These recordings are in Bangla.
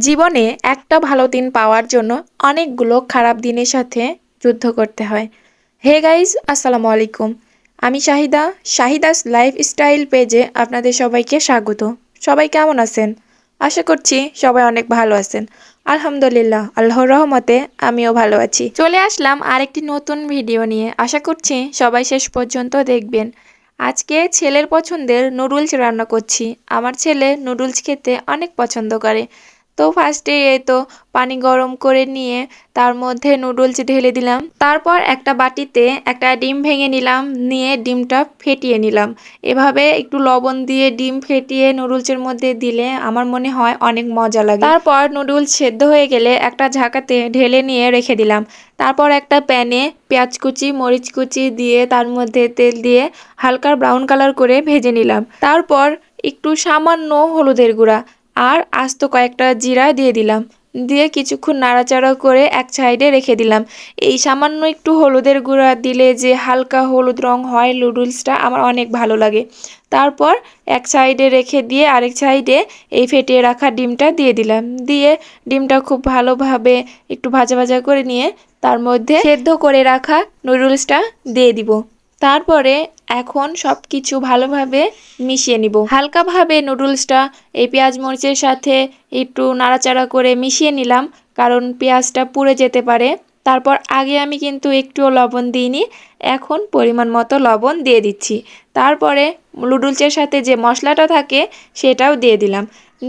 জীবনে একটা ভালো দিন পাওয়ার জন্য অনেকগুলো খারাপ দিনের সাথে যুদ্ধ করতে হয়। হে গাইজ, আসসালামু আলাইকুম। আমি শাহিদাস লাইফস্টাইল পেজে আপনাদের সবাইকে স্বাগত। সবাই কেমন আছেন? আশা করছি সবাই অনেক ভালো আছেন। আলহামদুলিল্লাহ, আল্লাহর রহমতে আমিও ভালো আছি। চলে আসলাম আরেকটি নতুন ভিডিও নিয়ে। আশা করছি সবাই শেষ পর্যন্ত দেখবেন। আজকে ছেলের পছন্দের নুডলস রান্না করছি। আমার ছেলে নুডলস খেতে অনেক পছন্দ করে। তো ফার্স্টে এই তো পানি গরম করে নিয়ে তার মধ্যে নুডলস ঢেলে দিলাম। তারপর একটা বাটিতে একটা ডিম ভেঙে নিলাম, নিয়ে ডিমটা ফেটিয়ে নিলাম। এভাবে একটু লবণ দিয়ে ডিম ফেটিয়ে নুডলসের মধ্যে দিলে আমার মনে হয় অনেক মজা লাগে। তারপর নুডলস সেদ্ধ হয়ে গেলে একটা ঝাঁকাতে ঢেলে নিয়ে রেখে দিলাম। তারপর একটা প্যানে পেঁয়াজ কুচি, মরিচ কুচি দিয়ে তার মধ্যে তেল দিয়ে হালকা ব্রাউন কালার করে ভেজে নিলাম। তারপর একটু সামান্য হলুদের গুঁড়া আর আস্ত কয়েকটা জিরা দিয়ে দিলাম। দিয়ে কিছুক্ষণ নাড়াচাড়া করে এক সাইডে রেখে দিলাম। এই সামান্য একটু হলুদের গুঁড়া দিলে যে হালকা হলুদ রং হয় নুডলসটা আমার অনেক ভালো লাগে। তারপর এক সাইডে রেখে দিয়ে আরেক সাইডে এই ফেটিয়ে রাখা ডিমটা দিয়ে দিলাম। দিয়ে ডিমটা খুব ভালোভাবে একটু ভাজা ভাজা করে নিয়ে তার মধ্যে সেদ্ধ করে রাখা নুডলসটা দিয়ে দিব। তারপরে এখন সব কিছু ভালোভাবে মিশিয়ে নিব। হালকাভাবে নুডলসটা এই পেঁয়াজ মরিচের সাথে একটু নাড়াচাড়া করে মিশিয়ে নিলাম, কারণ পেঁয়াজটা পুড়ে যেতে পারে। তারপর আগে আমি কিন্তু একটুও লবণ দিইনি, এখন পরিমাণ মতো লবণ দিয়ে দিচ্ছি। তারপরে নুডলসের সাথে যে মশলাটা থাকে সেটাও দিয়ে দিলাম।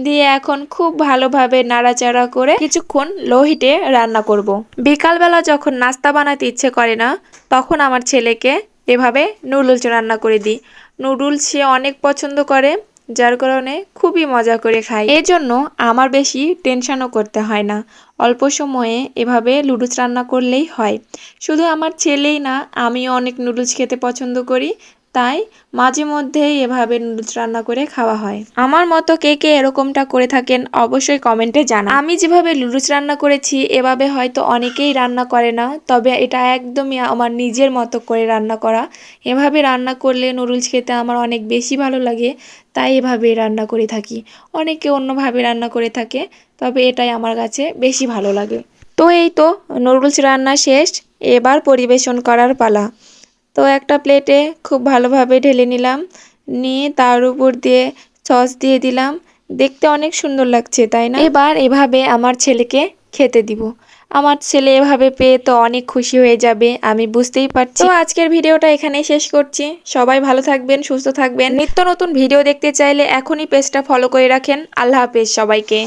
দিয়ে এখন খুব ভালোভাবে নাড়াচাড়া করে কিছুক্ষণ লো হিটে রান্না করব। বিকালবেলা যখন নাস্তা বানাতে ইচ্ছে করে না, তখন আমার ছেলেকে এভাবে নুডলস রান্না করে দিই। নুডলস সে অনেক পছন্দ করে, যার কারণে খুবই মজা করে খাই। এই জন্য আমার বেশি টেনশনও করতে হয় না। অল্প সময়ে এভাবে নুডলস রান্না করলেই হয়। শুধু আমার ছেলেই না, আমিও অনেক নুডলস খেতে পছন্দ করি, তাই মাঝে মধ্যেই এভাবে নুডলস রান্না করে খাওয়া হয়। আমার মতো কে কে এরকমটা করে থাকেন অবশ্যই কমেন্টে জানান। আমি যেভাবে নুডলস রান্না করেছি এভাবে হয়তো অনেকেই রান্না করে না, তবে এটা একদমই আমার নিজের মতো করে রান্না করা। এভাবে রান্না করলে নুডলস খেতে আমার অনেক বেশি ভালো লাগে, তাই এভাবে রান্না করে থাকি। অনেকে অন্যভাবে রান্না করে থাকে, তবে এটাই আমার কাছে বেশি ভালো লাগে। তো এই তো নুডলস রান্না শেষ, এবার পরিবেশন করার পালা। তো একটা প্লেটে খুব ভালোভাবে ঢেলে নিলাম, নিয়ে তার উপর দিয়ে সস দিয়ে দিলাম। দেখতে অনেক সুন্দর লাগছে, তাই না? এবার এভাবে আমার ছেলেকে খেতে দিব। আমার ছেলে এভাবে পেয়ে তো অনেক খুশি হয়ে যাবে, আমি বুঝতেই পারছি। তো আজকের ভিডিওটা এখানেই শেষ করছি। সবাই ভালো থাকবেন, সুস্থ থাকবেন। নিত্য নতুন ভিডিও দেখতে চাইলে এখনই পেজটা ফলো করে রাখেন। আল্লাহ হাফেজ সবাইকে।